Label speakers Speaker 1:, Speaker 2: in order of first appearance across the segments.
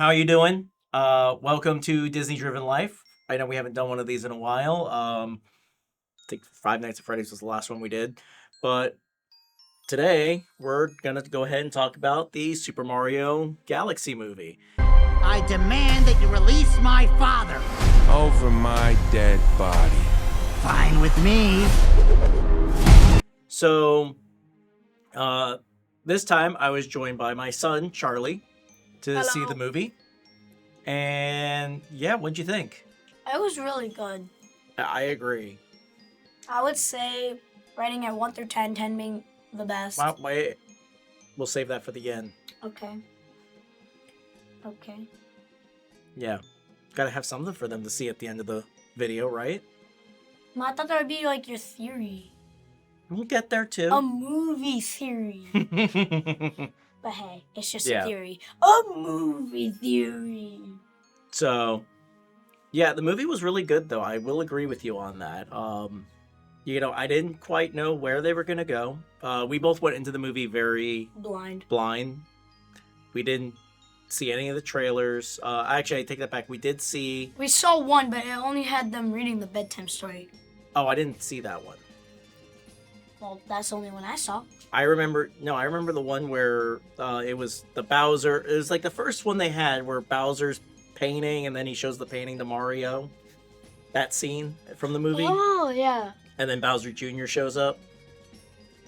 Speaker 1: How are you doing? Welcome to Disney Driven Life. I know we haven't done one of these in a while. I think Five Nights at Freddy's was the last one we did. But today, we're going to go ahead and talk about the Super Mario Galaxy movie.
Speaker 2: I demand that you release my father.
Speaker 3: Over my dead body.
Speaker 2: Fine with me.
Speaker 1: So, this time I was joined by my son, Charlie, to see the movie. And yeah, what'd you think?
Speaker 4: It was really good.
Speaker 1: I agree.
Speaker 4: I would say rating at 1 through 10, 10 being the best.
Speaker 1: Wait, we'll save that for the end.
Speaker 4: Okay. Okay.
Speaker 1: Yeah. Gotta have something for them to see at the end of the video, right?
Speaker 4: Well, I thought that would be like your theory.
Speaker 1: We'll get there too.
Speaker 4: A movie theory. But hey, it's just
Speaker 1: Yeah.
Speaker 4: a theory. A movie theory.
Speaker 1: So, yeah, the movie was really good, though. I will agree with you on that. I didn't quite know where they were gonna go. We both went into the movie very
Speaker 4: Blind.
Speaker 1: We didn't see any of the trailers. Actually, I take that back. We did see.
Speaker 4: We saw one, but it only had them reading the bedtime story.
Speaker 1: Oh, I didn't see that one.
Speaker 4: Well, that's the only one I saw.
Speaker 1: I remember the one where it was the Bowser. It was like the first one they had where Bowser's painting and then he shows the painting to Mario. That scene from the movie.
Speaker 4: Oh, yeah.
Speaker 1: And then Bowser Jr. shows up.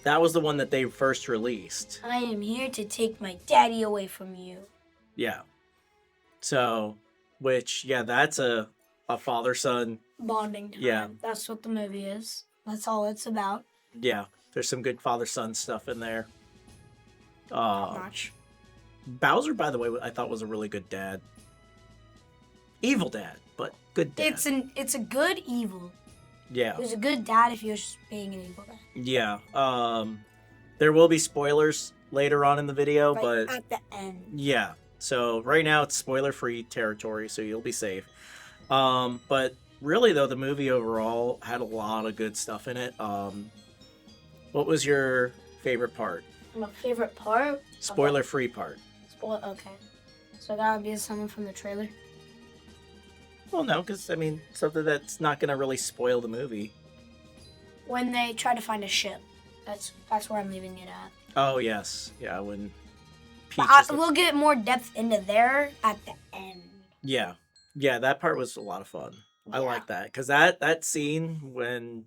Speaker 1: That was the one that they first released.
Speaker 4: I am here to take my daddy away from you.
Speaker 1: Yeah. So, that's a father-son.
Speaker 4: Bonding time.
Speaker 1: Yeah.
Speaker 4: That's what the movie is. That's all it's about.
Speaker 1: Yeah. There's some good father-son stuff in there.
Speaker 4: Not much.
Speaker 1: Bowser, by the way, I thought was a really good dad. Evil dad, but good dad.
Speaker 4: It's a good evil.
Speaker 1: Yeah.
Speaker 4: He was a good dad if he was just being an evil dad.
Speaker 1: Yeah. There will be spoilers later on in the video,
Speaker 4: Right
Speaker 1: but
Speaker 4: at the end.
Speaker 1: yeah. So right now it's spoiler-free territory, so you'll be safe. But really though, the movie overall had a lot of good stuff in it. What was your favorite part?
Speaker 4: My favorite part?
Speaker 1: Spoiler-free part.
Speaker 4: Okay. So that would be something from the trailer?
Speaker 1: Well, no, because, something that's not going to really spoil the movie.
Speaker 4: When they try to find a ship. That's where I'm leaving it at.
Speaker 1: Oh, yes. Yeah, when Peach
Speaker 4: We'll get more depth into there at the end.
Speaker 1: Yeah. Yeah, that part was a lot of fun. I
Speaker 4: Yeah.
Speaker 1: like that. Because that scene when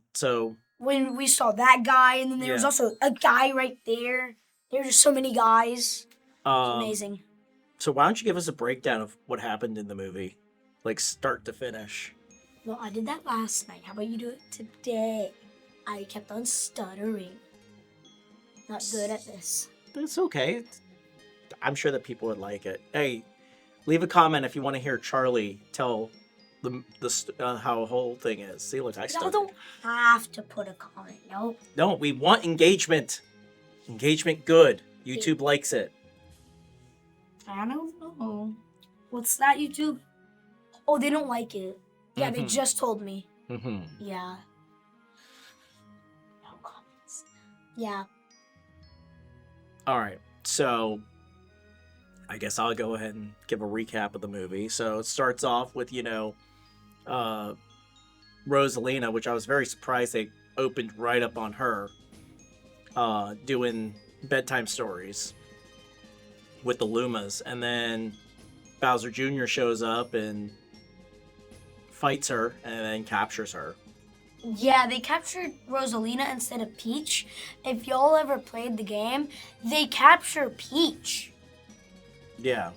Speaker 4: we saw that guy, and then there was
Speaker 1: Yeah.
Speaker 4: also a guy right there. There were just so many guys. It's amazing.
Speaker 1: So why don't you give us a breakdown of what happened in the movie? Like, start to finish.
Speaker 4: Well, I did that last night. How about you do it today? I kept on stuttering. Not good at this.
Speaker 1: That's okay. I'm sure that people would like it. Hey, leave a comment if you want to hear Charlie tell how the whole thing is. See, look, I
Speaker 4: Y'all
Speaker 1: started.
Speaker 4: don't have to put a comment. Nope.
Speaker 1: No, we want engagement. Engagement good. YouTube likes it.
Speaker 4: I don't know. What's that, YouTube? Oh, they don't like it. Yeah, they
Speaker 1: Mhm.
Speaker 4: just told me.
Speaker 1: Mm-hmm.
Speaker 4: Yeah. No comments. Yeah.
Speaker 1: All right, so I guess I'll go ahead and give a recap of the movie. So it starts off with, Rosalina, which I was very surprised they opened right up on her, doing bedtime stories with the Lumas. And then Bowser Jr. shows up and fights her and then captures her.
Speaker 4: Yeah, they captured Rosalina instead of Peach. If y'all ever played the game, they capture Peach.
Speaker 1: Yeah.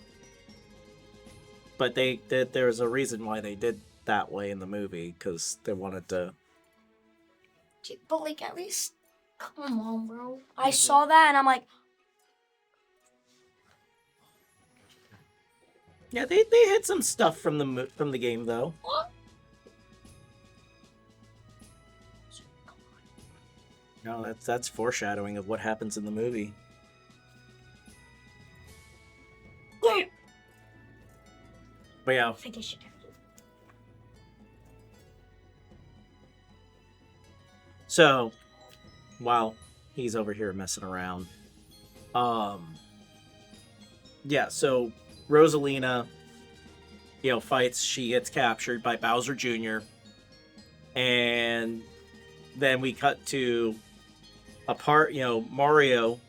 Speaker 1: But there was a reason why they did that way in the movie, because they wanted to.
Speaker 4: But like, at least, come on, bro. I saw that and I'm like,
Speaker 1: Yeah, they hid some stuff from the game though.
Speaker 4: what?
Speaker 1: No, that's foreshadowing of what happens in the movie. But yeah,
Speaker 4: I think I should have it.
Speaker 1: so while he's over here messing around, yeah, so Rosalina fights. She gets captured by Bowser Jr. And then we cut to Mario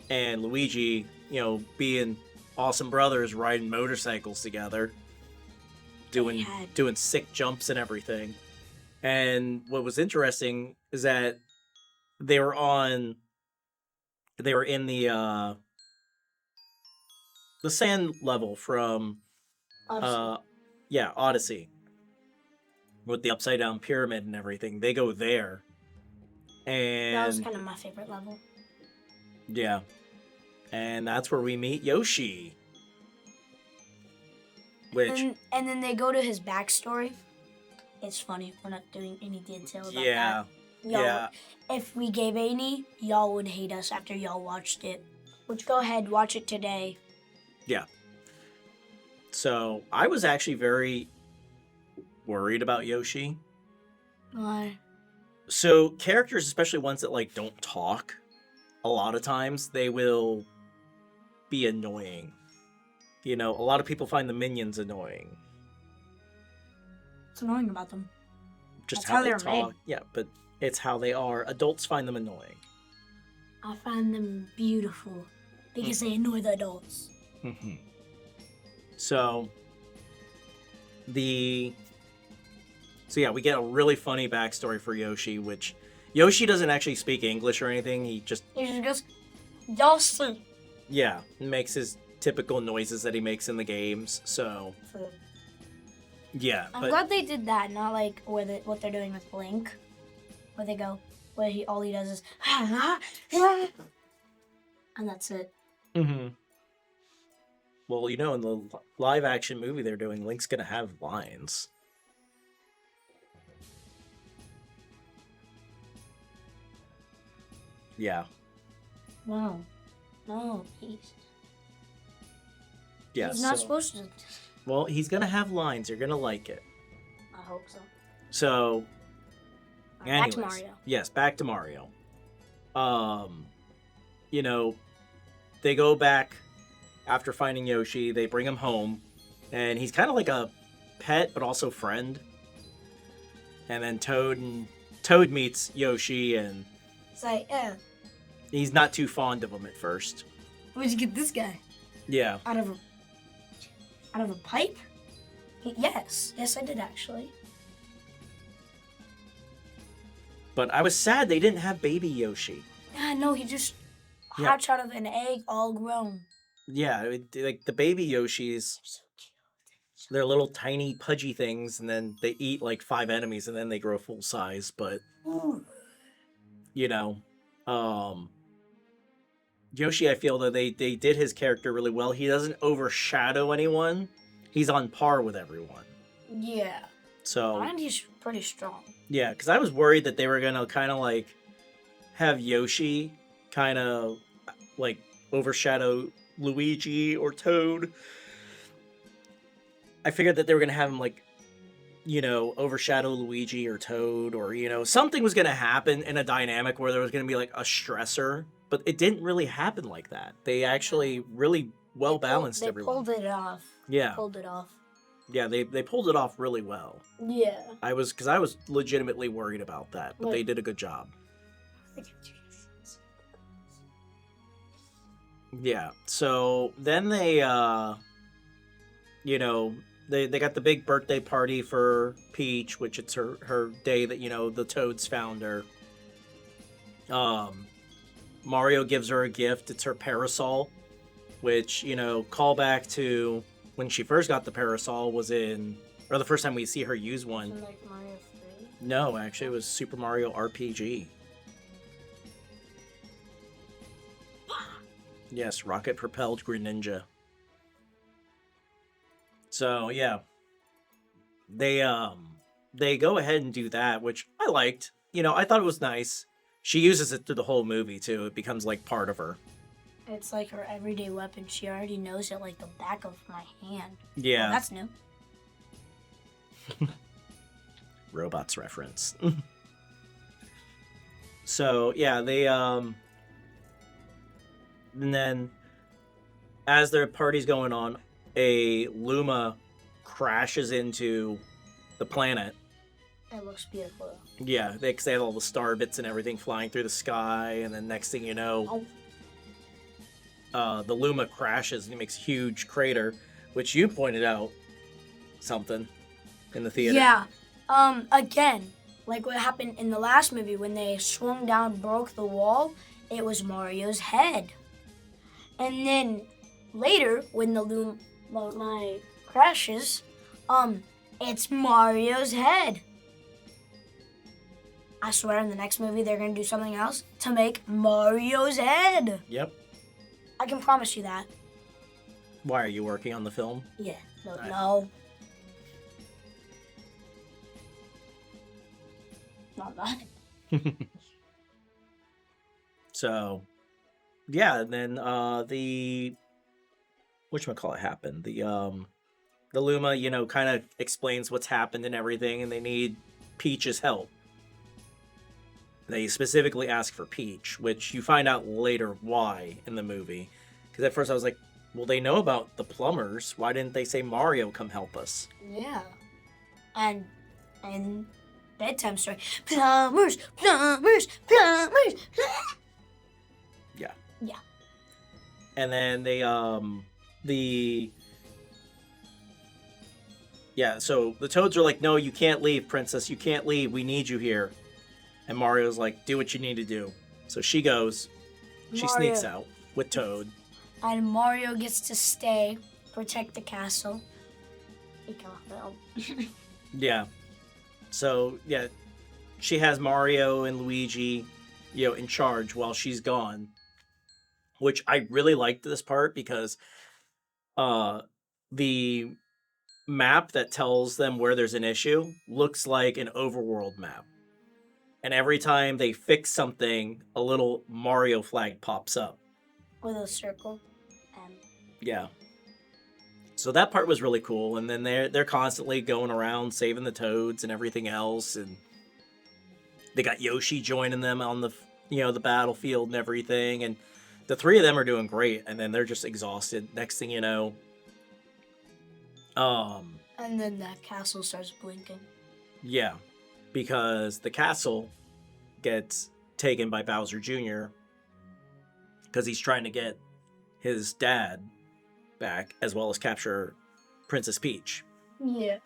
Speaker 1: and Luigi, being awesome brothers riding motorcycles together, doing sick jumps and everything. And what was interesting is that they were in the sand level from Odyssey, with the upside down pyramid and everything. They go there, and
Speaker 4: That was kind of my favorite level.
Speaker 1: Yeah, and that's where we meet Yoshi. Which
Speaker 4: and then they go to his backstory. It's funny. We're not doing any detail about that.
Speaker 1: yeah,
Speaker 4: Y'all, if we gave any, y'all would hate us after y'all watched it. Which, go ahead, watch it today.
Speaker 1: yeah. So I was actually very worried about Yoshi.
Speaker 4: Why?
Speaker 1: So characters, especially ones that like don't talk, a lot of times they will be annoying. A lot of people find the minions annoying.
Speaker 4: What's annoying about them?
Speaker 1: Just
Speaker 4: That's
Speaker 1: how
Speaker 4: how
Speaker 1: they
Speaker 4: they're
Speaker 1: talk.
Speaker 4: made.
Speaker 1: Yeah, but it's how they are. Adults find them annoying.
Speaker 4: I find them beautiful because they annoy the adults.
Speaker 1: Mm-hmm. So we get a really funny backstory for Yoshi, which Yoshi doesn't actually speak English or anything. He just
Speaker 4: goes, Yoshi.
Speaker 1: makes his typical noises that he makes in the games. So yeah,
Speaker 4: I'm glad they did that, not like what they're doing with Link, where they go, all he does is, and that's it.
Speaker 1: Mm-hmm. Well, in the live action movie they're doing, Link's gonna have lines. Yeah.
Speaker 4: No, he's not supposed to.
Speaker 1: Well, he's gonna have lines. You're gonna like it.
Speaker 4: I hope so.
Speaker 1: So,
Speaker 4: Back to Mario.
Speaker 1: Yes, back to Mario. They go back after finding Yoshi. They bring him home, and he's kind of like a pet, but also friend. And then Toad meets Yoshi, and
Speaker 4: It's like,
Speaker 1: he's not too fond of him at first.
Speaker 4: where'd you get this guy?
Speaker 1: Yeah.
Speaker 4: Out of a pipe? Yes, I did actually.
Speaker 1: But I was sad they didn't have baby Yoshi.
Speaker 4: No, he just hatched out of an egg, all grown.
Speaker 1: Yeah, like the baby Yoshis, they're little tiny pudgy things, and then they eat like 5 enemies, and then they grow full size. But Yoshi, I feel that they did his character really well. He doesn't overshadow anyone. He's on par with everyone.
Speaker 4: Yeah.
Speaker 1: So,
Speaker 4: And he's pretty strong.
Speaker 1: yeah, because I was worried that they were going to kind of like have Yoshi kind of like overshadow Luigi or Toad. I figured that they were going to have him like, overshadow Luigi or Toad, or, something was going to happen in a dynamic where there was going to be like a stressor, but it didn't really happen like that. They actually really well balanced everyone.
Speaker 4: They pulled it off.
Speaker 1: Yeah.
Speaker 4: Pulled it off.
Speaker 1: Yeah, they pulled it off really well.
Speaker 4: Yeah.
Speaker 1: I was legitimately worried about that, but they did a good job. Yeah. So then they they got the big birthday party for Peach, which it's her day that, the Toads found her. Mario gives her a gift. It's her parasol, which, call back to when she first got the parasol or the first time we see her use one.
Speaker 4: Like Mario 3?
Speaker 1: No, actually it was Super Mario RPG. Yes, rocket-propelled Greninja. So, yeah. They go ahead and do that, which I liked. I thought it was nice. She uses it through the whole movie, too. It becomes, like, part of her.
Speaker 4: It's like her everyday weapon. She already knows it like the back of my hand.
Speaker 1: Yeah.
Speaker 4: Oh, that's new.
Speaker 1: Robots reference. So, yeah, they, and then, as their party's going on, a Luma crashes into the planet.
Speaker 4: It looks beautiful.
Speaker 1: Yeah, they have all the star bits and everything flying through the sky, and then next thing you know, the Luma crashes and it makes a huge crater, which you pointed out something in the theater.
Speaker 4: Yeah. Again, like what happened in the last movie when they swung down, broke the wall, it was Mario's head. And then later, when the Luma crashes, it's Mario's head. I swear in the next movie they're gonna do something else to make Mario's head.
Speaker 1: Yep.
Speaker 4: I can promise you that.
Speaker 1: Why are you working on the film?
Speaker 4: Yeah. No. Not that.
Speaker 1: So, yeah, and then the whatchamacallit happened. The Luma, kind of explains what's happened and everything, and they need Peach's help. They specifically ask for Peach, which you find out later why in the movie. Because at first I was like, well, they know about the plumbers. Why didn't they say, Mario, come help us?
Speaker 4: Yeah. And bedtime story. Plumbers.
Speaker 1: Yeah.
Speaker 4: Yeah.
Speaker 1: And then so the Toads are like, no, you can't leave, Princess. You can't leave. We need you here. And Mario's like, do what you need to do. So she goes. She sneaks out with Toad.
Speaker 4: And Mario gets to stay, protect the castle. He cannot fail.
Speaker 1: Yeah. So, yeah, she has Mario and Luigi, in charge while she's gone. Which I really liked this part because the map that tells them where there's an issue looks like an overworld map. And every time they fix something, a little Mario flag pops up.
Speaker 4: With a circle.
Speaker 1: Yeah. So that part was really cool. And then they're constantly going around saving the Toads and everything else. And they got Yoshi joining them on the the battlefield and everything. And the three of them are doing great. And then they're just exhausted. Next thing you know.
Speaker 4: And then that castle starts blinking.
Speaker 1: Yeah. Because the castle gets taken by Bowser Jr. because he's trying to get his dad back, as well as capture Princess Peach.
Speaker 4: Yeah.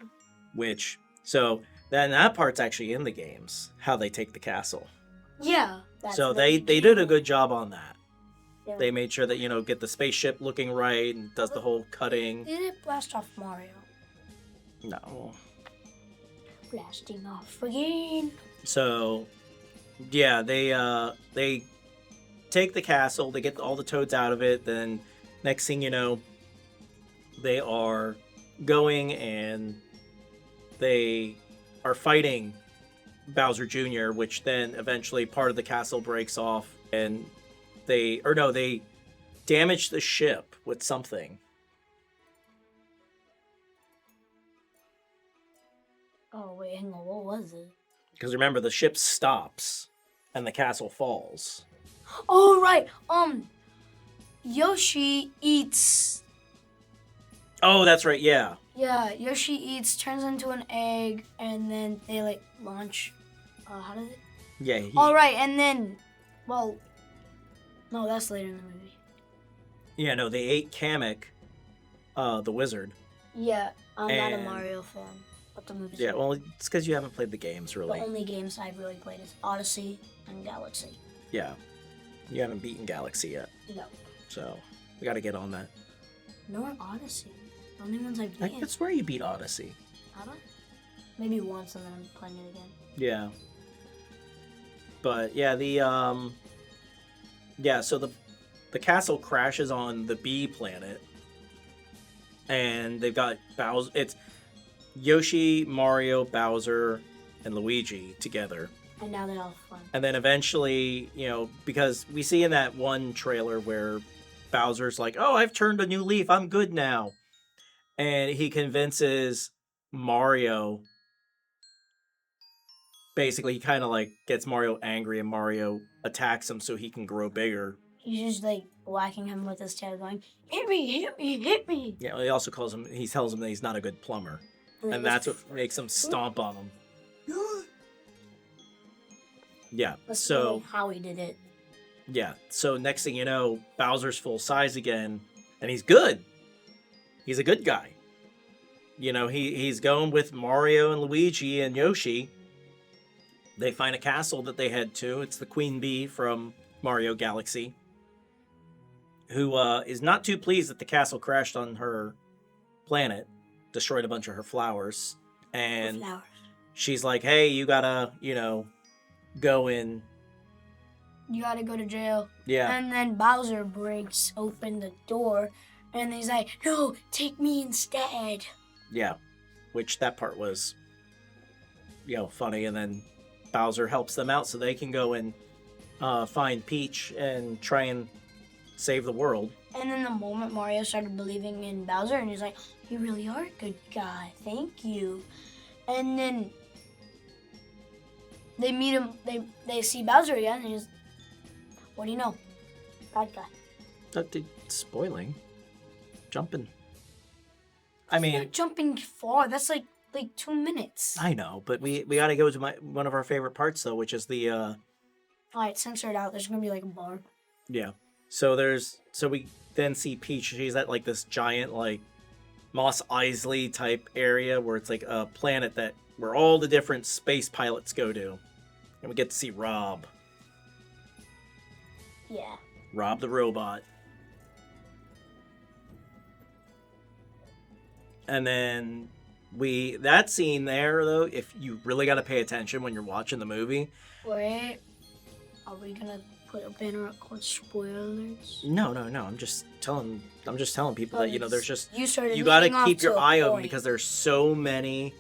Speaker 1: So that part's actually in the games, how they take the castle.
Speaker 4: Yeah.
Speaker 1: So they did a good job on that.
Speaker 4: Yeah.
Speaker 1: They made sure that, get the spaceship looking right and does the whole cutting.
Speaker 4: Did it blast off Mario?
Speaker 1: No.
Speaker 4: Blasting off again.
Speaker 1: So, yeah, they take the castle, they get all the Toads out of it, then next thing you know, they are going and they are fighting Bowser Jr., which then eventually part of the castle breaks off and they damage the ship with something.
Speaker 4: Oh, wait, hang on, what was it?
Speaker 1: Because remember, the ship stops and the castle falls.
Speaker 4: Oh, right, Yoshi eats...
Speaker 1: Oh, that's right, yeah.
Speaker 4: Yeah, Yoshi eats, turns into an egg, and then they, launch... how did it?
Speaker 1: Yeah.
Speaker 4: All right, and then... Well... No, that's later in the movie.
Speaker 1: Yeah, no, they ate Kamek, the wizard.
Speaker 4: Yeah, I'm not a Mario fan, but the movie's
Speaker 1: Yeah,
Speaker 4: good.
Speaker 1: well, it's because you haven't played the games, really.
Speaker 4: The only games I've really played is Odyssey and Galaxy.
Speaker 1: Yeah. You haven't beaten Galaxy yet.
Speaker 4: No.
Speaker 1: So, we gotta get on that.
Speaker 4: Nor Odyssey. The only ones I've
Speaker 1: I
Speaker 4: beaten.
Speaker 1: could swear you beat Odyssey.
Speaker 4: Have I? Maybe once and then I'm playing it again.
Speaker 1: Yeah. But, yeah, so the castle crashes on the bee planet. And they've got Bowser. It's Yoshi, Mario, Bowser, and Luigi together.
Speaker 4: And now they're all fun.
Speaker 1: And then eventually, because we see in that one trailer where Bowser's like, oh, I've turned a new leaf. I'm good now. And he convinces Mario. Basically, he kind of gets Mario angry and Mario attacks him so he can grow bigger.
Speaker 4: he's just like whacking him with his tail, going, "Hit me, hit me, hit me."
Speaker 1: Yeah, he also tells him that he's not a good plumber, and that's what makes him stomp on him. Yeah.
Speaker 4: That's
Speaker 1: So
Speaker 4: really how he did it.
Speaker 1: yeah. So next thing you know, Bowser's full size again, and he's good. He's a good guy. You know, he's going with Mario and Luigi and Yoshi. They find a castle that they head to. It's the Queen Bee from Mario Galaxy, who is not too pleased that the castle crashed on her planet, destroyed a bunch of her flowers, and
Speaker 4: Flowers.
Speaker 1: she's like, "Hey, you gotta, go in."
Speaker 4: You gotta go to jail.
Speaker 1: Yeah,
Speaker 4: And then Bowser breaks open the door, and he's like, "No, take me instead."
Speaker 1: yeah. Which that part was, funny. And then Bowser helps them out so they can go and find Peach and try and save the world.
Speaker 4: And then the moment Mario started believing in Bowser, and he's like, "You really are a good guy, thank you." And then they meet him, they see Bowser again, and he's, "What do you know? Bad guy."
Speaker 1: Spoiling. Jumping. I
Speaker 4: It's
Speaker 1: mean,
Speaker 4: not jumping far. That's like 2 minutes.
Speaker 1: I know, but we gotta go to one of our favorite parts though, which is the
Speaker 4: All right, censor it out. There's gonna be like a bar.
Speaker 1: yeah. So we then see Peach. She's at like this giant like Mos Eisley type area where it's like a planet where all the different space pilots go to, and we get to see Rob
Speaker 4: Yeah.
Speaker 1: the robot. And then that scene there though, if you really got to pay attention when you're watching the movie.
Speaker 4: Wait, are we gonna put a banner up called spoilers?
Speaker 1: No. I'm just telling people that there's just
Speaker 4: you
Speaker 1: got to
Speaker 4: leading off
Speaker 1: keep your
Speaker 4: to a
Speaker 1: eye open
Speaker 4: point.
Speaker 1: because there's so many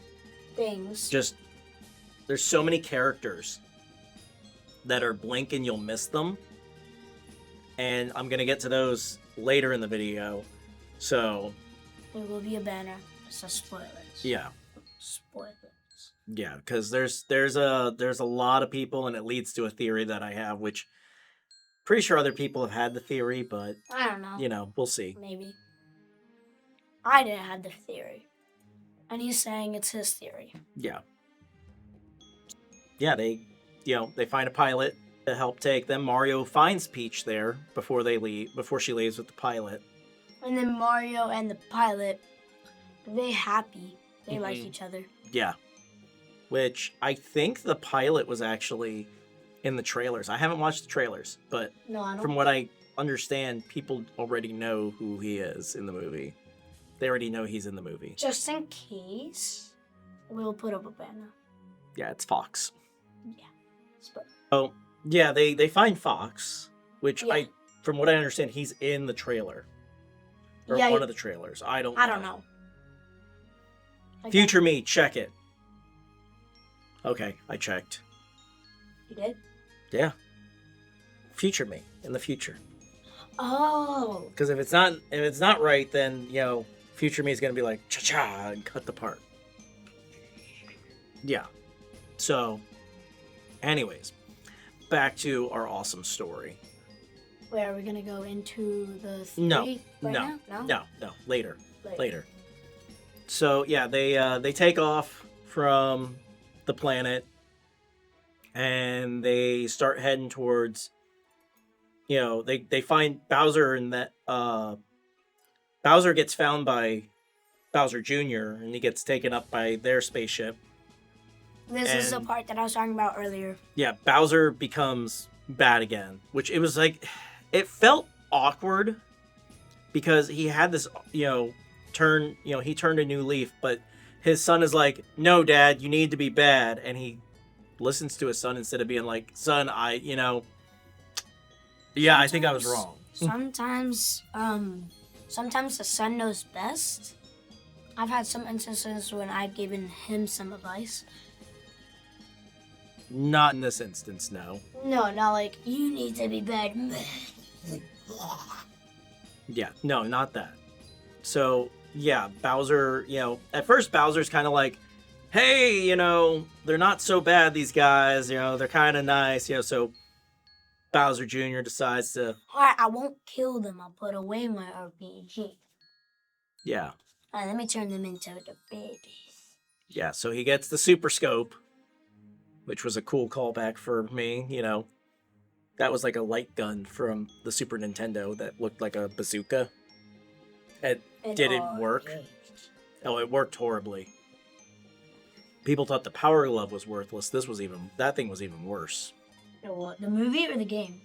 Speaker 4: Things.
Speaker 1: there's so many characters that are blink and you'll miss them. And I'm going to get to those later in the video. So,
Speaker 4: There will be a banner. It says spoilers.
Speaker 1: yeah.
Speaker 4: Spoilers.
Speaker 1: Yeah, cuz there's a lot of people and it leads to a theory that I have, which pretty sure other people have had the theory, but
Speaker 4: I don't know.
Speaker 1: we'll see.
Speaker 4: Maybe. I didn't have the theory. And he's saying it's his theory.
Speaker 1: Yeah. Yeah, they find a pilot to help take them. Mario finds Peach there before she leaves with the pilot.
Speaker 4: And then Mario and the pilot, they happy. They like
Speaker 1: Mhm.
Speaker 4: each other.
Speaker 1: Yeah. Which I think the pilot was actually in the trailers. I haven't watched the trailers, but
Speaker 4: No, I don't.
Speaker 1: from what I understand, people already know who he is in the movie. They already know he's in the movie.
Speaker 4: Just in case, we'll put up a banner.
Speaker 1: Yeah, it's Fox.
Speaker 4: Yeah. Spoiler.
Speaker 1: Oh, yeah, they find Fox, which
Speaker 4: Yeah.
Speaker 1: from what I understand, he's in the trailer. Or
Speaker 4: Yeah,
Speaker 1: one of the trailers. I don't
Speaker 4: know. Okay.
Speaker 1: Future me, check it. Okay, I checked.
Speaker 4: You did?
Speaker 1: Yeah. Future me in the future.
Speaker 4: Oh.
Speaker 1: Because if it's not right, then future me is gonna be like cha-cha and cut the part. Yeah. So, anyways, back to our awesome story.
Speaker 4: Wait, are we gonna go into the
Speaker 1: No,
Speaker 4: theory
Speaker 1: no,
Speaker 4: now?
Speaker 1: no, later. So yeah, they take off from the planet, and they start heading towards. They find Bowser, and that Bowser gets found by Bowser Jr. and he gets taken up by their spaceship.
Speaker 4: This is the
Speaker 1: And-
Speaker 4: part that I was talking about earlier.
Speaker 1: Yeah, Bowser becomes bad again, which it was like, it felt awkward because he had this, turn, he turned a new leaf, but his son is like, "No, Dad, you need to be bad," and he listens to his son instead of being like, "Son, I think I was wrong."
Speaker 4: Sometimes the son knows best. I've had some instances when I've given him some advice.
Speaker 1: Not in this instance, no.
Speaker 4: No, not like, you need to be bad.
Speaker 1: Yeah, no, not that. So, yeah, Bowser, at first Bowser's kind of like, "Hey, they're not so bad, these guys, they're kind of nice," so Bowser Jr. decides to,
Speaker 4: Alright, I won't kill them. I'll put away my RPG.
Speaker 1: yeah.
Speaker 4: Alright, let me turn them into the babies.
Speaker 1: Yeah, so he gets the Super Scope, which was a cool callback for me, you know. That was like a light gun from the Super Nintendo that looked like a bazooka. It didn't work. Oh, it worked horribly. People thought the Power Glove was worthless. That thing was even worse.
Speaker 4: The movie or the game?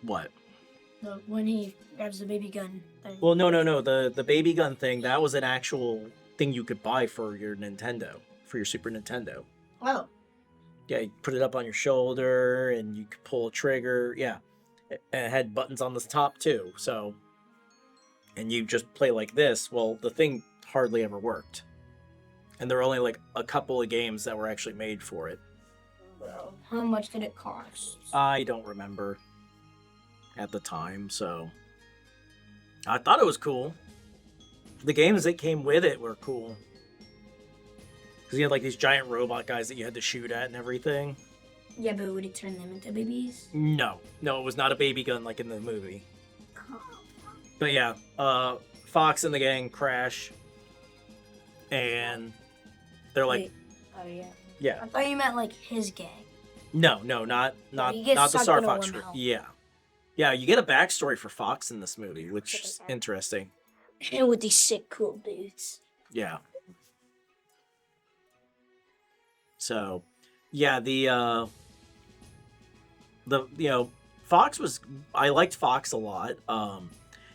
Speaker 1: What?
Speaker 4: When he grabs the baby gun thing.
Speaker 1: Well, no. The baby gun thing, that was an actual thing you could buy for your Nintendo, for your Super Nintendo.
Speaker 4: Oh.
Speaker 1: Yeah, you put it up on your shoulder and you could pull a trigger. Yeah. And it had buttons on the top too. So, and you just play like this. Well, the thing hardly ever worked. And there were only like a couple of games that were actually made for it.
Speaker 4: How much did it cost?
Speaker 1: I don't remember at the time, so I thought it was cool. The games that came with it were cool. Because you had like these giant robot guys that you had to shoot at and everything.
Speaker 4: Yeah, but would it turn them into babies?
Speaker 1: No, it was not a baby gun like in the movie. But yeah, Fox and the gang crash. And they're like...
Speaker 4: Wait. Oh, yeah.
Speaker 1: Yeah.
Speaker 4: I thought you meant like his gang.
Speaker 1: No, not
Speaker 4: he
Speaker 1: the
Speaker 4: gets
Speaker 1: Star
Speaker 4: sucked into
Speaker 1: Fox
Speaker 4: a
Speaker 1: group.
Speaker 4: mouth.
Speaker 1: Yeah. Yeah, you get a backstory for Fox in this movie, which is interesting.
Speaker 4: And with these sick, cool dudes.
Speaker 1: Yeah. So, yeah, Fox was... I liked Fox a lot.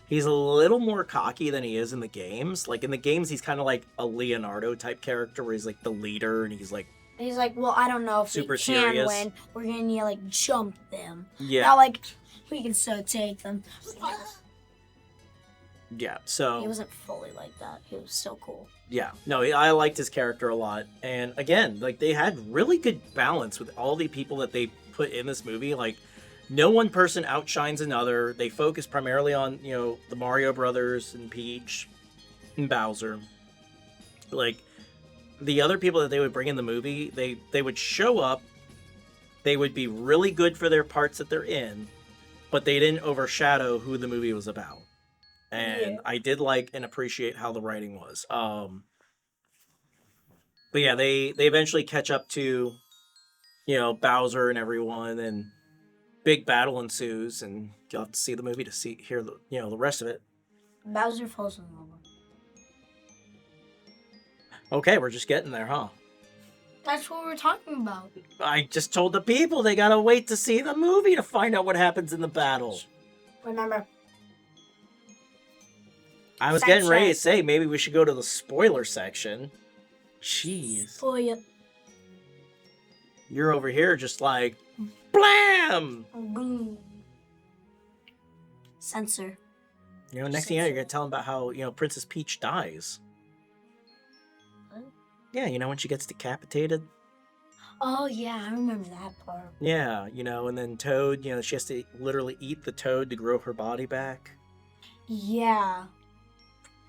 Speaker 1: He's a little more cocky than he is in the games. Like, in the games, he's kind of like a Leonardo type character where he's like the leader and he's like...
Speaker 4: He's like, well, I don't know if
Speaker 1: Super
Speaker 4: we can
Speaker 1: serious.
Speaker 4: win. We're gonna need to like jump them.
Speaker 1: Yeah.
Speaker 4: Not like we can so take them.
Speaker 1: Yeah,
Speaker 4: He
Speaker 1: so...
Speaker 4: wasn't fully like that. He was so cool.
Speaker 1: Yeah, no, I liked his character a lot. And again, like, they had really good balance with all the people that they put in this movie. Like, no one person outshines another. They focus primarily on, you know, the Mario Brothers and Peach and Bowser. Like, the other people that they would bring in the movie, they would show up. They would be really good for their parts that they're in, but they didn't overshadow who the movie was about. And I did like and appreciate how the writing was. But yeah, they eventually catch up to, you know, Bowser and everyone, and big battle ensues, and you'll have to see the movie to hear the rest of it.
Speaker 4: Bowser falls in love.
Speaker 1: Okay, we're just getting there, huh?
Speaker 4: That's what we're talking about.
Speaker 1: I just told the people they gotta wait to see the movie to find out what happens in the battle.
Speaker 4: Remember.
Speaker 1: I was getting ready to say maybe we should go to the spoiler section. Jeez.
Speaker 4: Oh, yeah.
Speaker 1: You're over here just like, blam!
Speaker 4: Boom. Censor.
Speaker 1: You know, next thing you know, you're gonna tell them about how, you know, Princess Peach dies.
Speaker 4: What?
Speaker 1: Yeah, you know, when she gets decapitated.
Speaker 4: Oh, yeah, I remember that part.
Speaker 1: Yeah, you know, and then Toad, you know, she has to literally eat the toad to grow her body back.
Speaker 4: Yeah.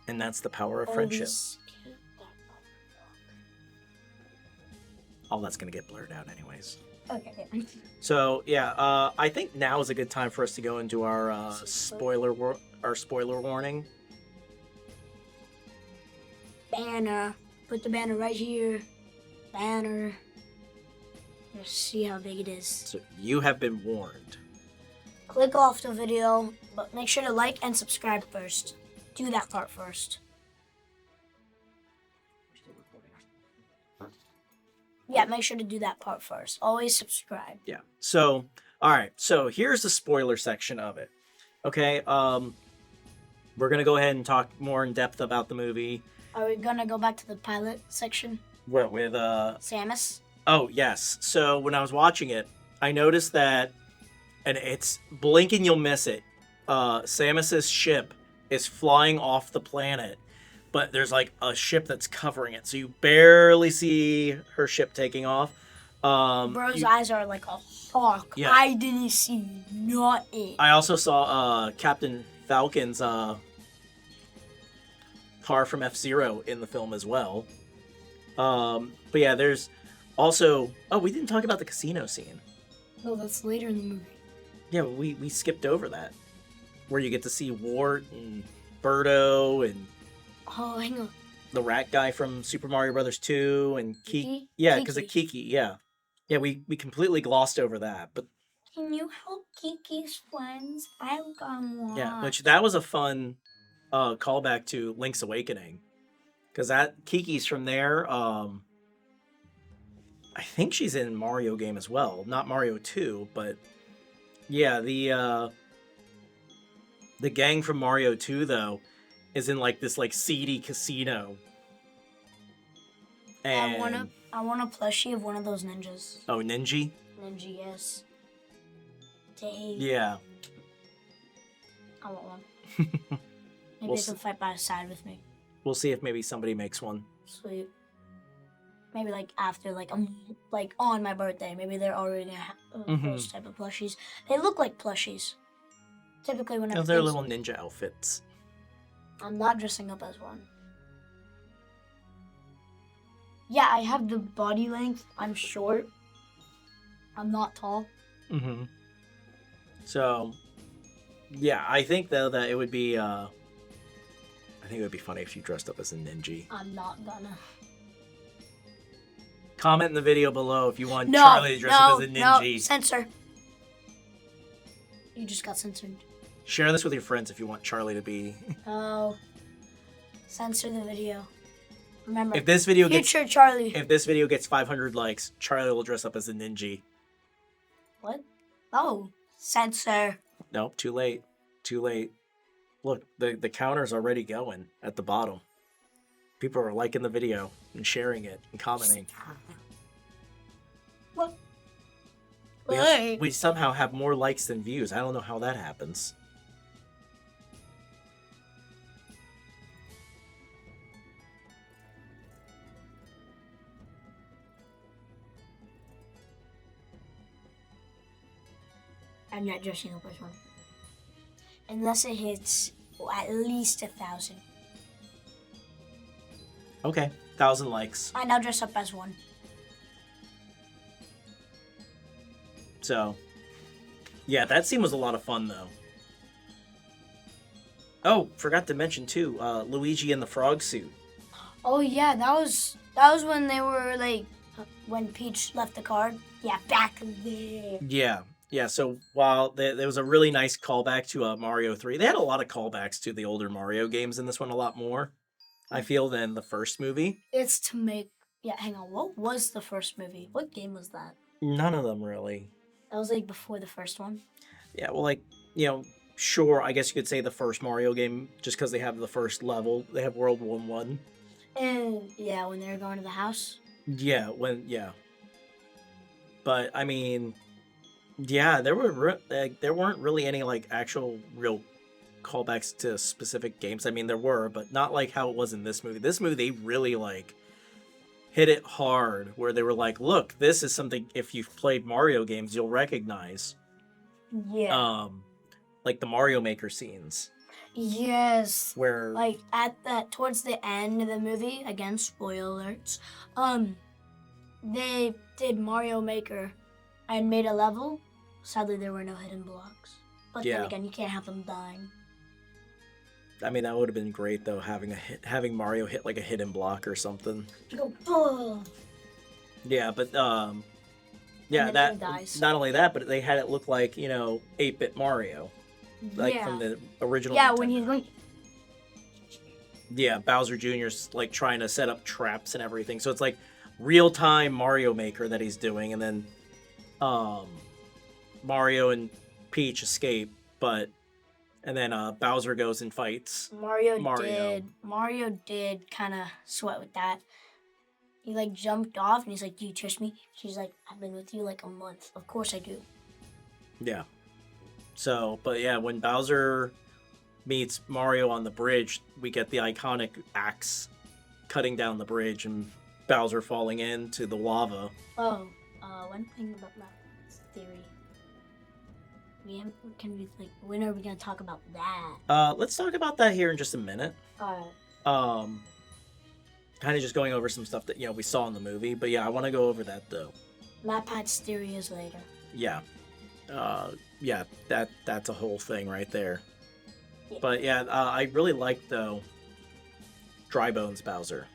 Speaker 1: And that's the power of friendship. All that's gonna get blurred out anyways.
Speaker 4: Okay.
Speaker 1: So yeah, I think now is a good time for us to go into our spoiler warning.
Speaker 4: Banner. Put the banner right here. Banner. Let's see how big it is.
Speaker 1: So you have been warned.
Speaker 4: Click off the video, but make sure to like and subscribe first. Do that part first. Yeah, make sure to do that part first. Always subscribe.
Speaker 1: Yeah. So, all right. So here's the spoiler section of it. Okay. We're gonna go ahead and talk more in depth about the movie.
Speaker 4: Are we gonna go back to the pilot section?
Speaker 1: What with
Speaker 4: Samus?
Speaker 1: Oh yes. So when I was watching it, I noticed that, and it's blink and you'll miss it. Samus's ship is flying off the planet, but there's like a ship that's covering it, so you barely see her ship taking off.
Speaker 4: Bro's eyes are like a hawk.
Speaker 1: Yeah.
Speaker 4: I didn't see nothing.
Speaker 1: I also saw Captain Falcon's car from F-Zero in the film as well. But yeah, there's also... Oh, we didn't talk about the casino scene.
Speaker 4: No, that's later in the movie.
Speaker 1: Yeah, but we skipped over that. Where you get to see Wart and Birdo and
Speaker 4: Oh, hang on.
Speaker 1: the rat guy from Super Mario Brothers 2 and Kiki.
Speaker 4: Kiki?
Speaker 1: Yeah, because of Kiki, yeah. Yeah, we completely glossed over that. But
Speaker 4: Can you help Kiki's friends? I've got one.
Speaker 1: yeah, which that was a fun callback to Link's Awakening. Because that Kiki's from there. I think she's in Mario game as well. Not Mario 2, but yeah, the gang from Mario 2 though is in like this like seedy casino. And
Speaker 4: I want a plushie of one of those ninjas.
Speaker 1: oh, Ninji?
Speaker 4: Ninja, yes. Dang.
Speaker 1: Yeah.
Speaker 4: I want one. Maybe
Speaker 1: We'll
Speaker 4: they can fight by the side with me.
Speaker 1: We'll see if maybe somebody makes one.
Speaker 4: Sweet. Maybe like after like on my birthday. Maybe they're already gonna have those type of plushies. They look like plushies. Typically when
Speaker 1: They're little ninja outfits.
Speaker 4: I'm not dressing up as one. Yeah, I have the body length. I'm short. I'm not tall.
Speaker 1: Mm-hmm. So, yeah, I think though that it would be funny if you dressed up as a Ninja.
Speaker 4: I'm not gonna.
Speaker 1: Comment in the video below if you want Charlie to dress up as a Ninja.
Speaker 4: No, censor. You just got censored.
Speaker 1: Share this with your friends if you want Charlie to be.
Speaker 4: Oh. Censor the video. Remember,
Speaker 1: If this video
Speaker 4: Charlie.
Speaker 1: if this video gets 500 likes, Charlie will dress up as a Ninja.
Speaker 4: What? Oh, censor.
Speaker 1: Nope, too late. Too late. Look, the counter's already going at the bottom. People are liking the video and sharing it and commenting.
Speaker 4: What?
Speaker 1: We somehow have more likes than views. I don't know how that happens.
Speaker 4: I'm not dressing up as one. Unless it hits at least 1,000.
Speaker 1: Okay, 1,000 likes.
Speaker 4: And I'll dress up as one.
Speaker 1: So, yeah, that scene was a lot of fun, though. Oh, forgot to mention, too, Luigi in the frog suit.
Speaker 4: Oh yeah, that was when they were like, when Peach left the card. Yeah, back there.
Speaker 1: Yeah, so while there was a really nice callback to Mario 3, they had a lot of callbacks to the older Mario games in this one, a lot more, I feel, than the first movie.
Speaker 4: It's to make... Yeah, hang on. What was the first movie? What game was that?
Speaker 1: None of them, really.
Speaker 4: That was like before the first one?
Speaker 1: Yeah, well, like, you know, sure, I guess you could say the first Mario game, just because they have the first level. They have World War 1.
Speaker 4: And, yeah, when they were going to the house?
Speaker 1: Yeah, But, I mean... Yeah, there weren't really any like actual real callbacks to specific games. I mean, there were, but not like how it was in this movie. This movie, they really like hit it hard, where they were like, "Look, this is something if you've played Mario games, you'll recognize."
Speaker 4: Yeah.
Speaker 1: Like the Mario Maker scenes.
Speaker 4: Yes.
Speaker 1: Where
Speaker 4: like towards the end of the movie, again, spoiler alerts. They did Mario Maker. And made a level. Sadly, there were no hidden blocks. But then again, you can't have them dying.
Speaker 1: I mean, that would have been great though, having Mario hit like a hidden block or something.
Speaker 4: You go boom.
Speaker 1: Yeah, but yeah, that not only that, but they had it look like 8-bit Mario, like from the original.
Speaker 4: Yeah,
Speaker 1: Nintendo.
Speaker 4: when he's going.
Speaker 1: Yeah, Bowser Jr.'s like trying to set up traps and everything, so it's like real-time Mario Maker that he's doing, and then. Mario and Peach escape, and then Bowser goes and fights
Speaker 4: Mario did kind of sweat with that. He like jumped off and he's like, "Do you trust me?" She's like, "I've been with you like a month. Of course I do."
Speaker 1: Yeah. So, but yeah, when Bowser meets Mario on the bridge, we get the iconic axe cutting down the bridge and Bowser falling into the lava.
Speaker 4: Oh. One thing about my theory. When are we gonna talk about that?
Speaker 1: Let's talk about that here in just a minute.
Speaker 4: Alright.
Speaker 1: Kind of just going over some stuff that we saw in the movie, but yeah, I want to go over that though.
Speaker 4: MatPat's theory is later.
Speaker 1: Yeah. Yeah, that's a whole thing right there.
Speaker 4: Yeah.
Speaker 1: But yeah, I really like though Dry Bones Bowser.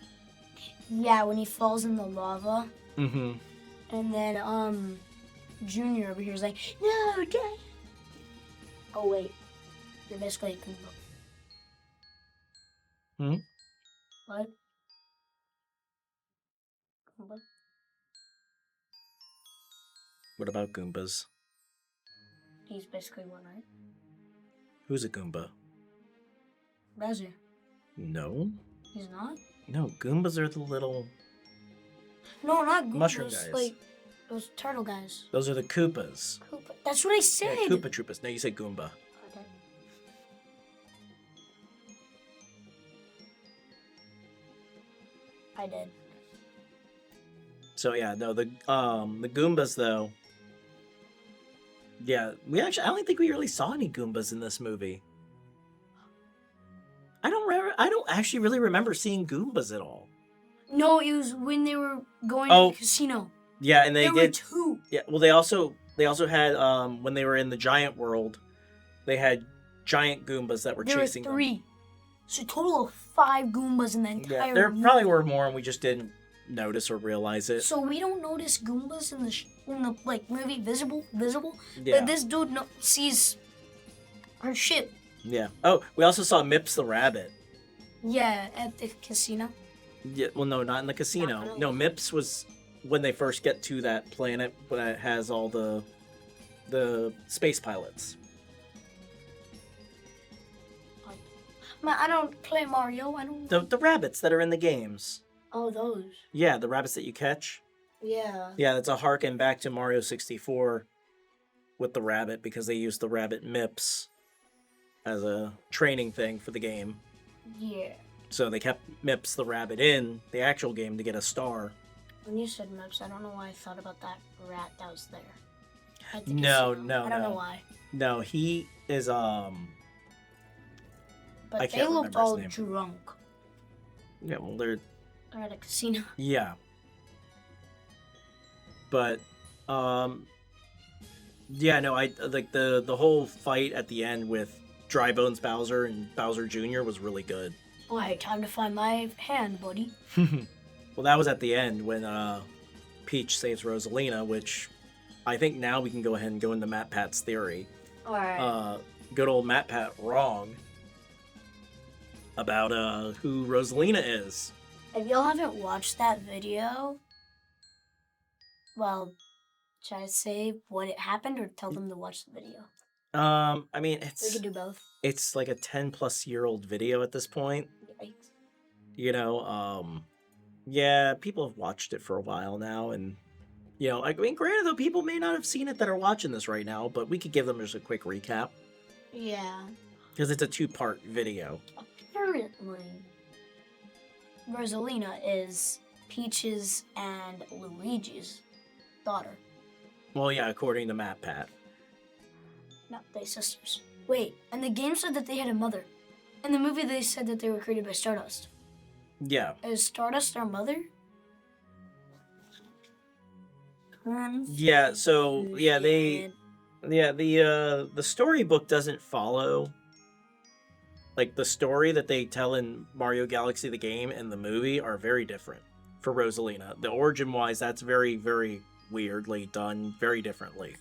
Speaker 4: Yeah, when he falls in the lava,
Speaker 1: Mm-hmm.
Speaker 4: and then Junior over here is like, no, Dad. Oh wait, you're basically a Goomba.
Speaker 1: Hmm?
Speaker 4: What? Goomba?
Speaker 1: What about Goombas?
Speaker 4: He's basically one, right?
Speaker 1: Who's a Goomba?
Speaker 4: Bowser.
Speaker 1: No,
Speaker 4: He's not?
Speaker 1: no. Goombas are the little.
Speaker 4: No, not Goombas.
Speaker 1: Mushroom guys.
Speaker 4: Like those turtle guys.
Speaker 1: Those are the Koopas.
Speaker 4: Koopa. That's what I said.
Speaker 1: Yeah, Koopa Troopas. No, you said Goomba.
Speaker 4: Okay. I did.
Speaker 1: So yeah, no, the Goombas though. Yeah, I don't think we really saw any Goombas in this movie. I don't actually really remember seeing Goombas at all.
Speaker 4: No, it was when they were going
Speaker 1: Oh.
Speaker 4: to the casino.
Speaker 1: Yeah, and they
Speaker 4: There were
Speaker 1: did.
Speaker 4: two.
Speaker 1: Yeah, well, they also had when they were in the giant world, they had giant Goombas that were
Speaker 4: There were
Speaker 1: chasing them.
Speaker 4: 3. So a total of 5 Goombas in the entire
Speaker 1: Yeah, there
Speaker 4: movie.
Speaker 1: probably were more, and we just didn't notice or realize it.
Speaker 4: So we don't notice Goombas in the like movie visible,
Speaker 1: Yeah.
Speaker 4: but this dude sees our ship.
Speaker 1: Yeah. Oh, we also saw Mips the rabbit.
Speaker 4: Yeah, at the casino.
Speaker 1: Yeah. Well, no, not in the casino. No, Mips was when they first get to that planet that has all the space pilots.
Speaker 4: Man, I don't play Mario. I don't.
Speaker 1: The rabbits that are in the games.
Speaker 4: Oh, those.
Speaker 1: Yeah, the rabbits that you catch.
Speaker 4: Yeah.
Speaker 1: Yeah, that's a harken back to Mario 64 with the rabbit because they used the rabbit Mips as a training thing for the game.
Speaker 4: Yeah.
Speaker 1: So they kept Mips the rabbit in the actual game to get a star.
Speaker 4: When you said Mips, I don't know why I thought about that rat that was there. At the
Speaker 1: No,
Speaker 4: casino.
Speaker 1: no,
Speaker 4: I don't
Speaker 1: no.
Speaker 4: know why.
Speaker 1: No, he is
Speaker 4: But
Speaker 1: I
Speaker 4: they
Speaker 1: can't
Speaker 4: looked
Speaker 1: remember his
Speaker 4: all
Speaker 1: name.
Speaker 4: drunk.
Speaker 1: yeah, well they're
Speaker 4: At a casino.
Speaker 1: yeah. But yeah, no, I like the whole fight at the end with Dry Bones Bowser and Bowser Jr. was really good.
Speaker 4: Alright, time to find my hand, buddy.
Speaker 1: Well, that was at the end when Peach saves Rosalina, which I think now we can go ahead and go into Matt Pat's theory.
Speaker 4: Alright.
Speaker 1: Good old Matt Pat wrong about who Rosalina is.
Speaker 4: If y'all haven't watched that video, well, should I say what it happened or tell them to watch the video?
Speaker 1: I mean,
Speaker 4: We could do both.
Speaker 1: it's like a 10-plus-year-old video at this point.
Speaker 4: Yikes.
Speaker 1: You know, yeah, people have watched it for a while now, and you know, I mean, granted though, people may not have seen it that are watching this right now, but we could give them just a quick recap
Speaker 4: Yeah.
Speaker 1: because it's a 2-part video.
Speaker 4: Apparently, Rosalina is Peach's and Luigi's daughter.
Speaker 1: Well, yeah, according to Matt Pat.
Speaker 4: No, they sisters. Wait, and the game said that they had a mother. In the movie, they said that they were created by Stardust.
Speaker 1: Yeah,
Speaker 4: Is Stardust their mother?
Speaker 1: yeah. So yeah, the storybook doesn't follow. Like the story that they tell in Mario Galaxy the game and the movie are very different for Rosalina. The origin wise, that's very, very weirdly done, very differently.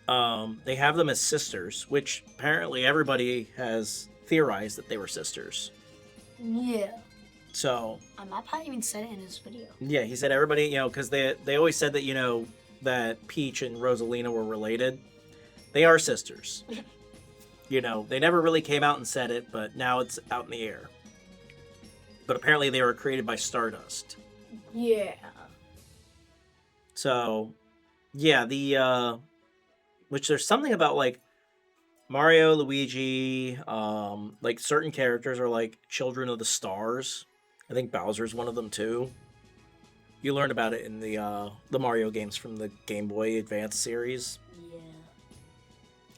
Speaker 1: They have them as sisters, which apparently everybody has theorized that they were sisters.
Speaker 4: Yeah.
Speaker 1: So
Speaker 4: My pa even said it in his video.
Speaker 1: yeah, he said everybody, you know, because they always said that, you know, that Peach and Rosalina were related. They are sisters. You know, they never really came out and said it, but now it's out in the air. But apparently they were created by Stardust.
Speaker 4: Yeah.
Speaker 1: So, yeah, which there's something about, like, Mario, Luigi, like, certain characters are, like, children of the stars. I think Bowser's one of them, too. You learn about it in the Mario games from the Game Boy Advance series.
Speaker 4: Yeah.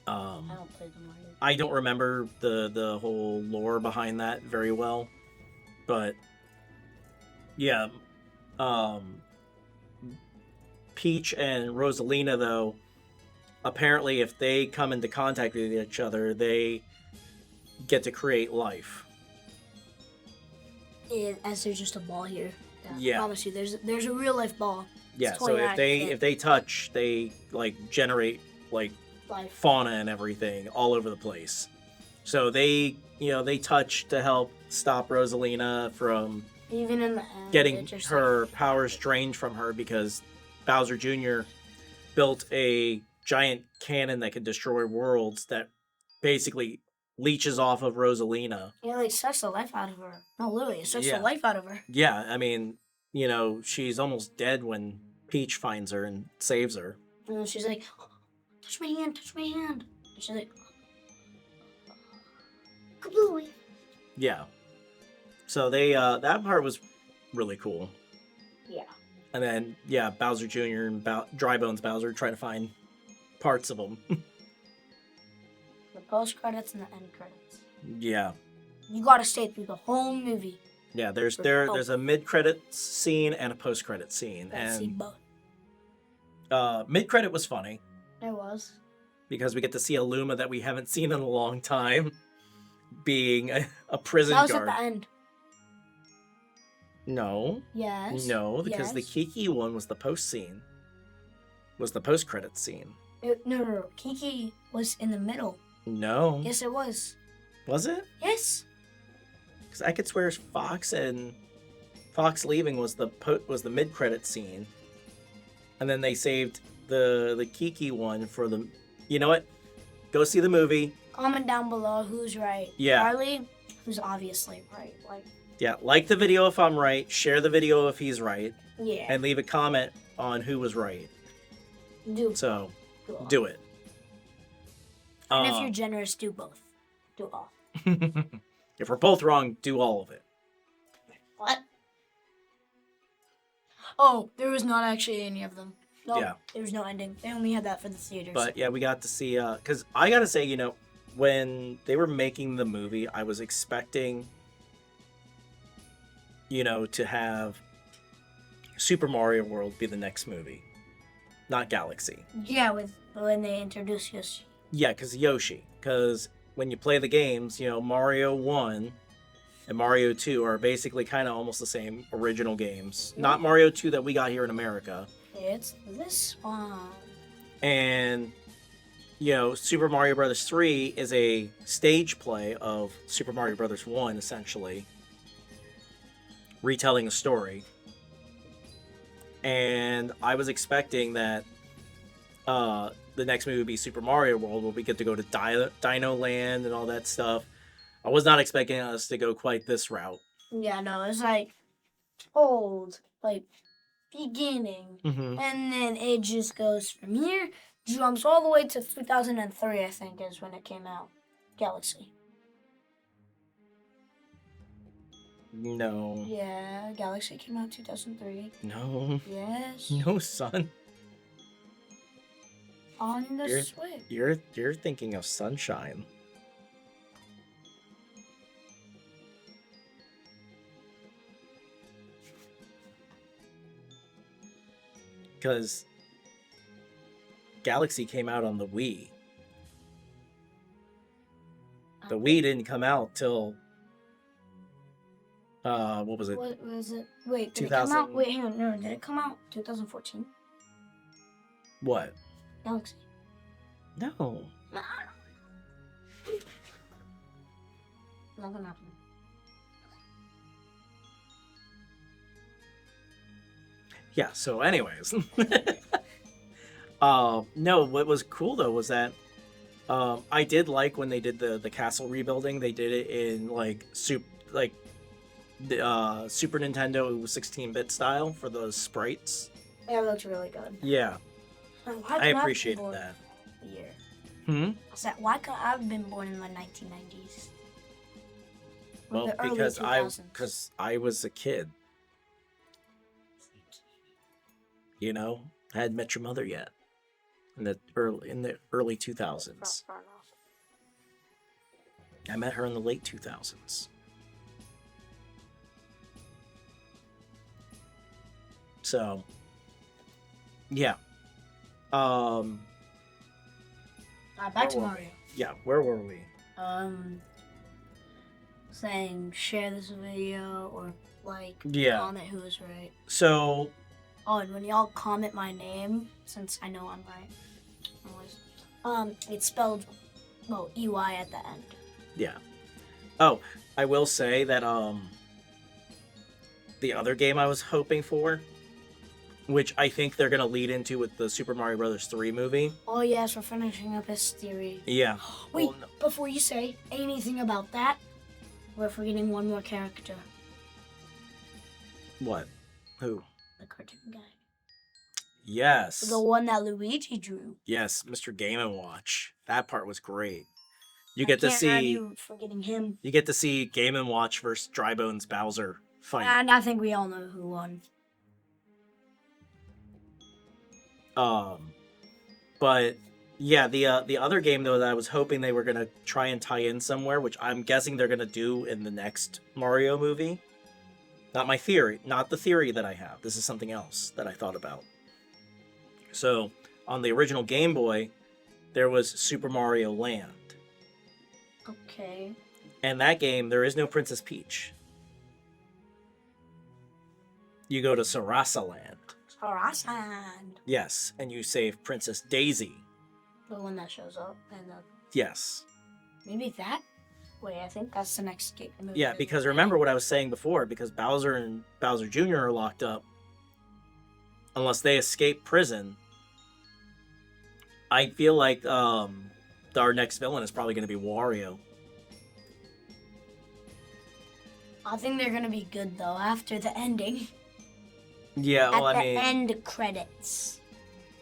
Speaker 4: I don't play the Mario.
Speaker 1: I don't remember the whole lore behind that very well, but yeah, Peach and Rosalina though, apparently if they come into contact with each other, they get to create life.
Speaker 4: As there's just a ball here.
Speaker 1: Yeah.
Speaker 4: I promise you, there's a real life ball.
Speaker 1: Yeah, so if they touch, they like generate like
Speaker 4: life.
Speaker 1: fauna and everything all over the place. So they touch to help stop Rosalina from
Speaker 4: Even in the end,
Speaker 1: getting her powers drained from her, because Bowser Jr. built a giant cannon that could destroy worlds that basically leeches off of Rosalina.
Speaker 4: Yeah, like sucks the life out of her. No, literally, it sucks
Speaker 1: Yeah.
Speaker 4: the life out of her.
Speaker 1: Yeah, I mean, she's almost dead when Peach finds her and saves her.
Speaker 4: And then she's like, touch my hand. And she's like, kablooey.
Speaker 1: Yeah. So they that part was really cool.
Speaker 4: Yeah.
Speaker 1: And then Bowser Jr. and Dry Bones Bowser try to find parts of them.
Speaker 4: The post credits and the end credits.
Speaker 1: Yeah.
Speaker 4: You gotta stay through the whole movie.
Speaker 1: Yeah, there's a mid-credits scene and a post-credit scene.
Speaker 4: Let's see both.
Speaker 1: Mid-credit was funny.
Speaker 4: It was.
Speaker 1: Because we get to see a Luma that we haven't seen in a long time being a prison
Speaker 4: That was
Speaker 1: guard.
Speaker 4: at the end.
Speaker 1: No.
Speaker 4: Yes.
Speaker 1: No, because the
Speaker 4: Yes.
Speaker 1: Kiki one was the post scene. Was the post-credit scene.
Speaker 4: No. Kiki was in the middle.
Speaker 1: No.
Speaker 4: Yes, it was.
Speaker 1: Was it?
Speaker 4: Yes.
Speaker 1: Because I could swear Fox leaving was the mid-credit scene. And then they saved the Kiki one for the... You know what? Go see the movie.
Speaker 4: Comment down below who's right.
Speaker 1: Yeah.
Speaker 4: Charlie, who's obviously right.
Speaker 1: Yeah, like the video if I'm right, share the video if he's right,
Speaker 4: Yeah.
Speaker 1: and leave a comment on who was right. So, do it.
Speaker 4: And if you're generous, do both. Do all.
Speaker 1: If we're both wrong, do all of it.
Speaker 4: What? Oh, there was not actually any of them. No,
Speaker 1: Yeah.
Speaker 4: There was no ending. They only had that for the theaters.
Speaker 1: But yeah, we got to see, because I gotta say, when they were making the movie, I was expecting, to have Super Mario World be the next movie, not Galaxy.
Speaker 4: Yeah, when they introduced Yoshi.
Speaker 1: Yeah, because Yoshi. Because when you play the games, Mario 1 and Mario 2 are basically kind of almost the same original games. Not Mario 2 that we got here in America.
Speaker 4: It's this one.
Speaker 1: And, Super Mario Bros. 3 is a stage play of Super Mario Bros. 1, essentially. Retelling a story. And I was expecting that the next movie would be Super Mario World, where we get to go to Dino Land and all that stuff. I was not expecting us to go quite this route.
Speaker 4: Yeah, no, it's like old, like beginning.
Speaker 1: Mm-hmm.
Speaker 4: And then it just goes from here, jumps all the way to 2003, I think, is when it came out. Galaxy.
Speaker 1: No.
Speaker 4: Yeah, Galaxy came out 2003.
Speaker 1: No.
Speaker 4: Yes.
Speaker 1: No, son.
Speaker 4: On the Switch.
Speaker 1: You're thinking of Sunshine. Because Galaxy came out on the Wii. The Wii didn't come out till what was it?
Speaker 4: What was it? Wait, did it
Speaker 1: 2000
Speaker 4: come out? Wait, hang on. No, did it come out 2014?
Speaker 1: What?
Speaker 4: Galaxy.
Speaker 1: No.
Speaker 4: Nothing happened.
Speaker 1: Yeah, so anyways. No, what was cool though was that I did like when they did the castle rebuilding. They did it in Super Nintendo 16-bit style for those sprites.
Speaker 4: Yeah, it looked really good.
Speaker 1: Yeah, I appreciated
Speaker 4: born
Speaker 1: that.
Speaker 4: The year.
Speaker 1: Hmm?
Speaker 4: I said, why could I have been born in the 1990s? Or
Speaker 1: Well,
Speaker 4: the early
Speaker 1: because
Speaker 4: 2000s?
Speaker 1: I was a kid. I hadn't met your mother yet. In the early 2000s.
Speaker 4: Far enough.
Speaker 1: I met her in the late 2000s. So, yeah.
Speaker 4: Back to
Speaker 1: Where were
Speaker 4: Mario.
Speaker 1: Yeah, where were we?
Speaker 4: Saying share this video or
Speaker 1: Yeah.
Speaker 4: comment who is right.
Speaker 1: So,
Speaker 4: Oh, and when y'all comment my name, since I know I'm right, it's spelled EY at the end.
Speaker 1: yeah. Oh, I will say that the other game I was hoping for, which I think they're gonna lead into with the Super Mario Brothers 3 movie.
Speaker 4: Oh yes, we're finishing up his theory.
Speaker 1: Yeah.
Speaker 4: Wait,
Speaker 1: Well, no.
Speaker 4: before you say anything about that, we're forgetting one more character.
Speaker 1: What? Who?
Speaker 4: The cartoon guy.
Speaker 1: Yes.
Speaker 4: The one that Luigi drew.
Speaker 1: Yes, Mr. Game & Watch. That part was great. You
Speaker 4: I
Speaker 1: get to
Speaker 4: can't have
Speaker 1: see
Speaker 4: you forgetting him.
Speaker 1: you get to see Game & Watch versus Dry Bones Bowser fight.
Speaker 4: And I think we all know who won.
Speaker 1: But yeah, the other game though that I was hoping they were gonna try and tie in somewhere, which I'm guessing they're gonna do in the next Mario movie. Not my theory, not the theory that I have. This is something else that I thought about. So on the original Game Boy, there was Super Mario Land.
Speaker 4: Okay.
Speaker 1: And that game, there is no Princess Peach. You go to Sarasa Land.
Speaker 4: Horasan.
Speaker 1: Yes, and you save Princess Daisy.
Speaker 4: The one that shows up. And
Speaker 1: Yes.
Speaker 4: maybe that? Wait, I think that's the next game. Movie.
Speaker 1: Yeah, because remember what I was saying before, because Bowser and Bowser Jr. are locked up. Unless they escape prison, I feel like our next villain is probably going to be Wario.
Speaker 4: I think they're gonna be good though after the ending.
Speaker 1: Yeah, well,
Speaker 4: At
Speaker 1: I
Speaker 4: the
Speaker 1: mean,
Speaker 4: end credits.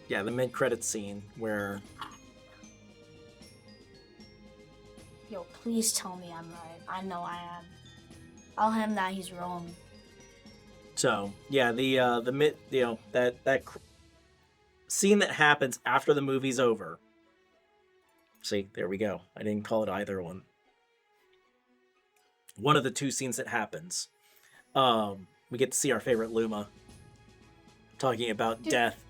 Speaker 1: yeah, the mid-credit scene where
Speaker 4: Yo, please tell me I'm right. I know I am. Tell him that he's wrong.
Speaker 1: so yeah, the mid, that scene that happens after the movie's over. See, there we go. I didn't call it either one. One of the two scenes that happens. We get to see our favorite Luma talking about death.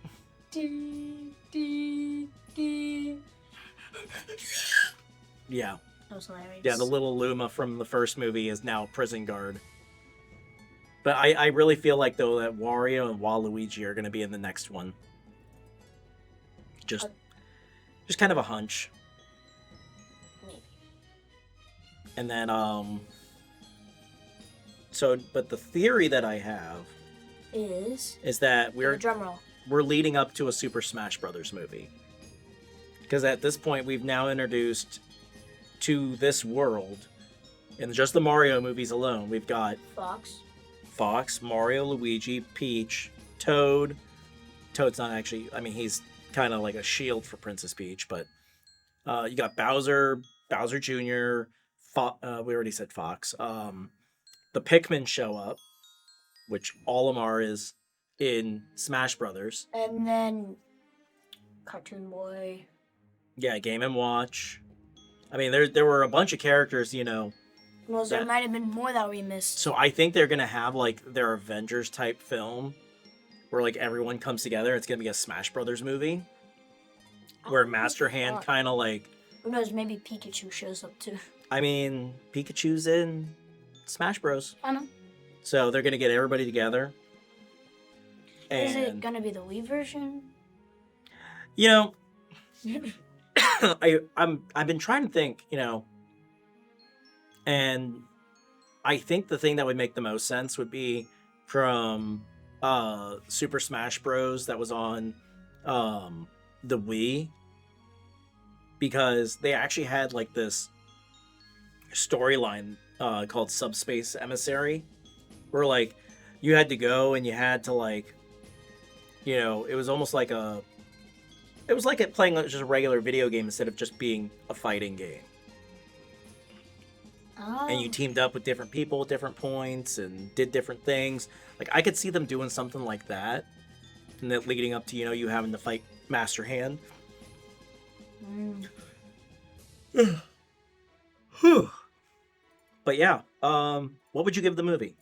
Speaker 1: Yeah.
Speaker 4: That was hilarious.
Speaker 1: Yeah, the little Luma from the first movie is now a prison guard. But I really feel like, though, that Wario and Waluigi are going to be in the next one. Just kind of a hunch.
Speaker 4: Maybe.
Speaker 1: And then, but the theory that I have
Speaker 4: Is
Speaker 1: that
Speaker 4: the drum roll.
Speaker 1: we're leading up to a Super Smash Brothers movie. Because at this point, we've now introduced to this world, in just the Mario movies alone, we've got Fox, Mario, Luigi, Peach, Toad. Toad's not actually, I mean, he's kind of like a shield for Princess Peach, but you got Bowser Jr., we already said Fox. The Pikmin show up, which Olimar is in Smash Brothers.
Speaker 4: And then Cartoon Boy.
Speaker 1: Yeah, Game & Watch. I mean, there were a bunch of characters,
Speaker 4: Well, there might have been more that we missed.
Speaker 1: So I think they're going to have, like, their Avengers type film where, like, everyone comes together. It's going to be a Smash Brothers movie where Master Hand kind of, like...
Speaker 4: Who knows, maybe Pikachu shows up too.
Speaker 1: I mean, Pikachu's in Smash Bros.
Speaker 4: I know.
Speaker 1: So they're going to get everybody together.
Speaker 4: Is it
Speaker 1: And,
Speaker 4: going to be the Wii version?
Speaker 1: you know, I've been trying to think, and I think the thing that would make the most sense would be from Super Smash Bros. That was on the Wii, because they actually had like this storyline called Subspace Emissary, where like you had to go and you had to like, it was almost like playing just a regular video game instead of just being a fighting game.
Speaker 4: Oh.
Speaker 1: And you teamed up with different people at different points and did different things. Like, I could see them doing something like that, and that leading up to, you having to fight Master Hand. But yeah, what would you give the movie?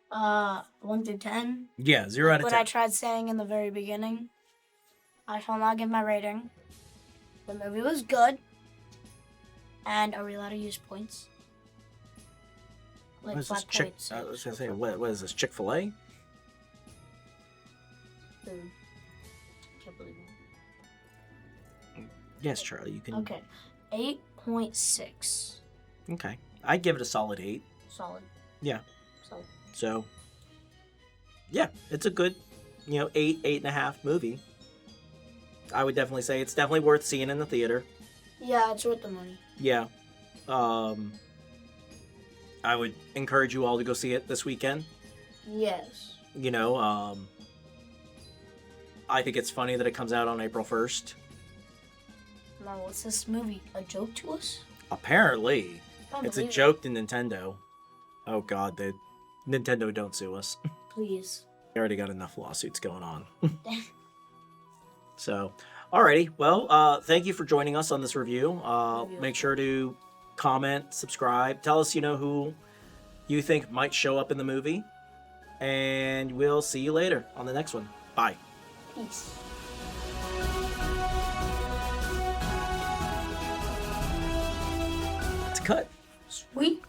Speaker 4: 1 through 10.
Speaker 1: Yeah, 0 out of 10.
Speaker 4: What I tried saying in the very beginning. I shall not give my rating. The movie was good. And are we allowed to use points? Like
Speaker 1: What is this?
Speaker 4: 5 points.
Speaker 1: I was gonna say, what is this? Chick-fil-A?
Speaker 4: Food. Can't believe it.
Speaker 1: Yes, Charlie. You can.
Speaker 4: Okay. 8.6.
Speaker 1: Okay. I'd give it a solid 8.
Speaker 4: Solid.
Speaker 1: Yeah.
Speaker 4: Solid.
Speaker 1: So. Yeah, it's a good, 8.5 movie. I would definitely say it's definitely worth seeing in the theater.
Speaker 4: Yeah, it's worth the money.
Speaker 1: Yeah. I would encourage you all to go see it this weekend.
Speaker 4: Yes.
Speaker 1: I think it's funny that it comes out on April 1st.
Speaker 4: Now, what's this movie? A joke to us?
Speaker 1: Apparently. It's a
Speaker 4: Unbelievable.
Speaker 1: joke to Nintendo. Oh god, Nintendo don't sue us.
Speaker 4: Please.
Speaker 1: We already got enough lawsuits going on. So, alrighty. Well, thank you for joining us on this review. Make sure to comment, subscribe. Tell us, who you think might show up in the movie. And we'll see you later on the next one. Bye.
Speaker 4: Peace.
Speaker 1: It's a cut.
Speaker 4: Sweet.